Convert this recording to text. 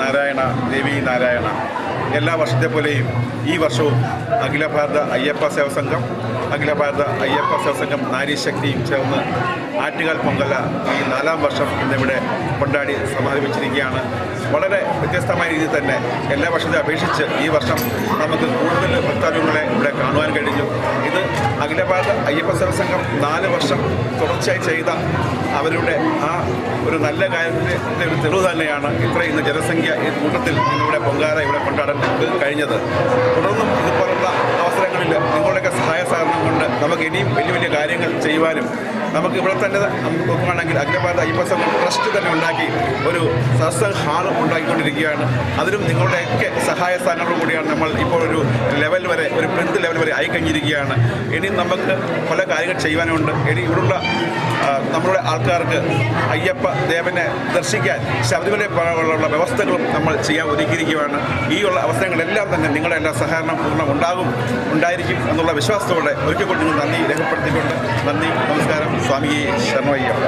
നാരായണ ദേവി നാരായണ. എല്ലാ വർഷത്തെ പോലെയും ഈ വർഷവും അഖില ഭാരത അയ്യപ്പ സേവ സംഘം, അഖില ഭാരത അയ്യപ്പ സേവ സംഘം നാരീശക്തിയും ചേർന്ന് ആറ്റുകാൽ പൊങ്കല ഈ 4ാം വർഷം ഇന്നിവിടെ കൊണ്ടാടി സമാപിച്ചിരിക്കുകയാണ്. വളരെ വ്യത്യസ്തമായ രീതിയിൽ തന്നെ എല്ലാ വർഷത്തെ അപേക്ഷിച്ച് ഈ വർഷം നമുക്ക് കൂടുതൽ ഭക്താദികളെ ഇവിടെ കാണുവാൻ കഴിഞ്ഞു. ഇത് അഖില ഭാരത അയ്യപ്പ സേവ സംഘം 4 വർഷം തുടർച്ചയായി ചെയ്ത അവരുടെ ആ ഒരു നല്ല കാര്യത്തിൻ്റെ ഒരു തെളിവ് തന്നെയാണ് ഇന്ന് ജനസംഖ്യ ഈ കൂട്ടത്തിൽ ഇന്നിവിടെ പൊങ്കാല ഇവിടെ കൊണ്ടാടാൻ കഴിഞ്ഞത്. തുടർന്നും ഇതുപോലുള്ള അവസരങ്ങളിൽ നിങ്ങളുടെയൊക്കെ സഹായ സഹകരണം കൊണ്ട് നമുക്ക് ഇനിയും വലിയ വലിയ കാര്യങ്ങൾ ചെയ്യുവാനും നമുക്ക് ഇവിടെ തന്നെ നമുക്ക് നോക്കുകയാണെങ്കിൽ അഖില ഭാരത അയ്യപ്പ സംഘം ട്രസ്റ്റ് തന്നെ ഉണ്ടാക്കി ഒരു സത്സംഗ് ഹാളും ഉണ്ടാക്കിക്കൊണ്ടിരിക്കുകയാണ്. അതിലും നിങ്ങളുടെയൊക്കെ സഹായ സ്ഥാനങ്ങളോട് കൂടിയാണ് നമ്മൾ ഇപ്പോൾ ഒരു ലെവൽ വരെ, ഒരു പ്രിന്ത് ലെവൽ വരെ ആയിക്കഴിഞ്ഞിരിക്കുകയാണ്. ഇനിയും നമുക്ക് പല കാര്യങ്ങൾ ചെയ്യുവാനുണ്ട്. ഇനി ഇവിടുള്ള നമ്മളുടെ ആൾക്കാർക്ക് അയ്യപ്പ ദേവനെ ദർശിക്കാൻ ശബരിമല പോലുള്ള വ്യവസ്ഥകളും നമ്മൾ ചെയ്യാൻ ഒരുക്കിയിരിക്കുകയാണ്. ഈ ഉള്ള അവസരങ്ങളെല്ലാം തന്നെ നിങ്ങളുടെ എല്ലാ സഹകരണം പൂർണ്ണം ഉണ്ടായിരിക്കും എന്നുള്ള വിശ്വാസത്തോടെ ഒരിക്കൽ കൂടി നന്ദി രേഖപ്പെടുത്തിക്കൊണ്ട് നന്ദി, നമസ്കാരം. സ്വാമിയെ ശരണമയ്യപ്പ.